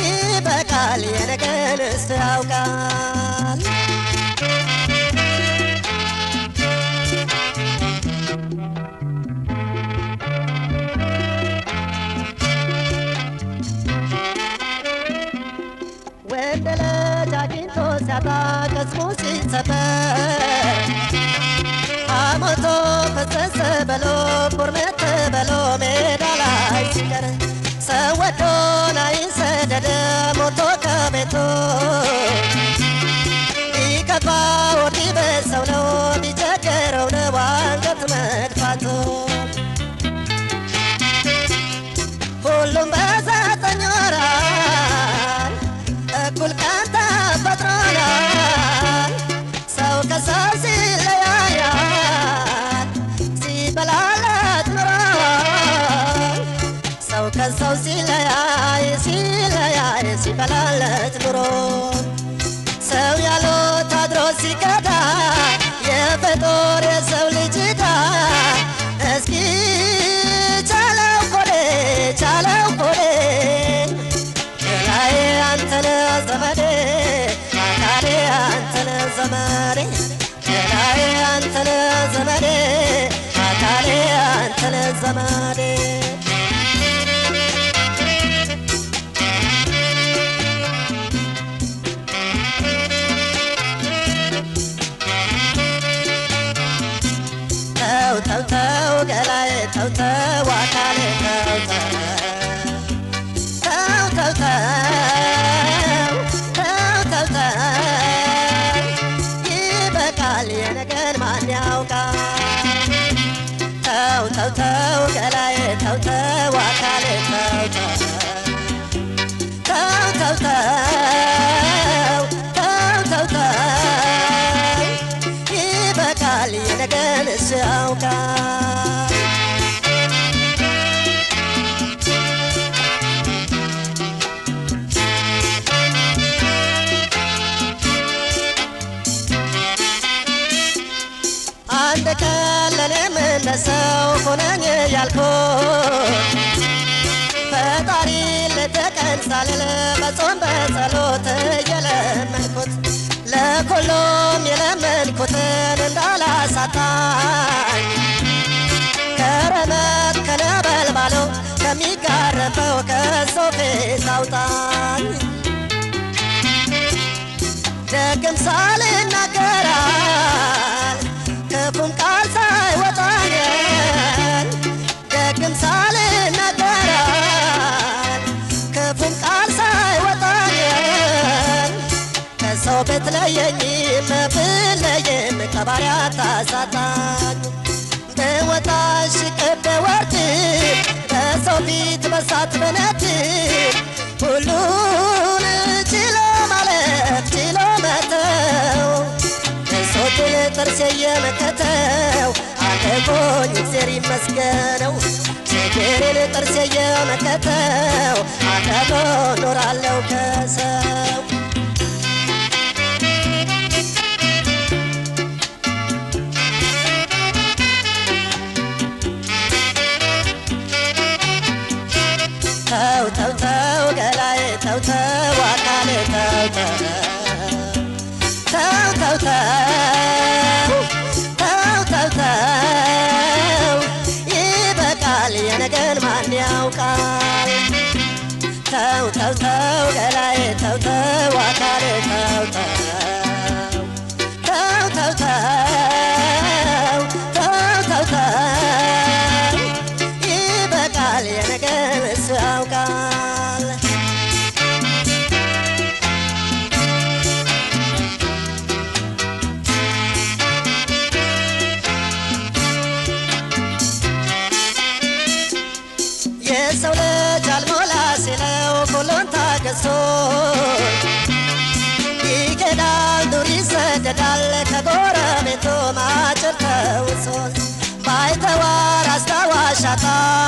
ይበቃል የነገን ያውቃል ወንደለ ጃጊንቶ ሲያጣ ቀስሙ ሲሰበር አሞቶ ፈሰሰ በሎ ቁርመት በሎ ሜዳ ላይ ሲቀር ሰው ወዶን አይሰደድ ሞቶ ከቤቱ ቢከፋው ቢበሰው ነው ቢቸገረው ነው አንገት መድፋቱ ሁሉም በዘጠኝ ወራት እኩል ቀን ተፈጥሮናል ሰው ከሰው ሲለያያል ሲበላለት ኑሯል ሰው ከሰው ሲለያይ ሲበላለት ኑሮ ሰው ያሉት አድሮ ሲከዳ የፍጡር የሰው ልጅ ዕዳ እስኪ ቻለው ሆዴ ገላዬ አንተነ ዘመዴ አካሌ አንተነ ዘመዴ ገላዬ አንተነ ዘመዴ አካሌ አንተነ ዘመዴ ተው ገላዬ ተው አካሌ ይበቃል የነገን ማን ያውቃል ተው ገላዬ ተው አካሌ ይበቃል የነገን ያውቃል አንድ ቀን ለኔም እንደሰው ሆነኝ ያልኩት ፈጣሪ ለተቀን ሳልል በጾም በጸሎት የለመንኩት ለኩሉም የለመንኩትን እንዳላሳጣኝ ከረመት ከነበልባሉ ከሚጋረፈው ከሰው ፊት አውጣኝ ደግም ሳልናገራል ክፉም ቃል ሳይወጣኝ ደግም ሳልናገራል ክፉም ቃል ሳይወጣኝ ከሰው ብትለየኝም ብለይም ከባሪያ ታሳጣኝ በወጣሽ ቅብ ወርድ በሰው ፊት በሳት በነት ሁሉን ችሎ ማለፍ ችሎ መተው ሶትን ጥርሴ የመከተው አለፎኝ እግዜር ይመስገነው ችግሬን ጥርሴ የመከተው አለፎ ኖራለው ከሰው ተው ገላዬ ተው አካሌ ይበቃል የነገን ማን ያውቃል ተው ገላዬ ተው አካሌ ይበቃል የነገን ያውቃል የሰው ልጅ አልሞላ ሲለው ሁሉን ታገሶ ይኬዳል ዱር ይሰደዳል ከጎረቤቱ ማጭር ተውሶ ባይተዋር አስታዋሽ አጣ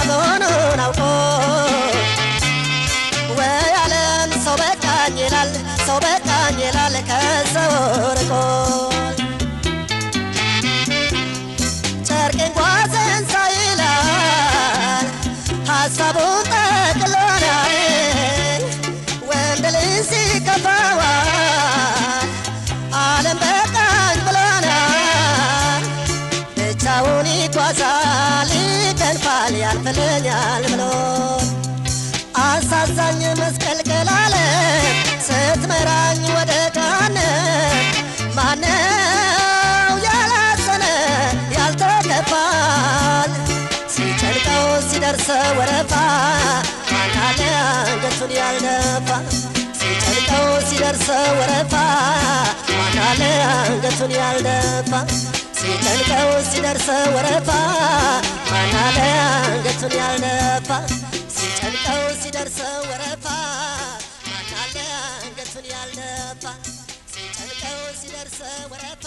መሆኑን አውቆ ወይ ዓለም ሰው በቃኝ ይላል ከሰው ርቆ ይጓዛል ይከንፋል ያልፍልኛል ብሎ አሳዛኝ መስቀልቅል ዓለም ስትመራኝ ወደ ገሃነም ማነው ያላዘነ ያልተከፋል ሲጨንቀው ሲደርሰው ወረፋ ማናለ አንገቱን ያልደፋ ሲጨንቀው ሲደርሰው ወረፋ ማናለ አንገቱን ያልደፋ ሲጨንቀው ሲደርሰው ወረፋ ማናለ አንገቱን ያልደፋ ሲጨንቀው ሲደርሰው ወረፋ ማናለ አንገቱን ያልደፋ ሲጨንቀው ሲደርሰው ወረፋ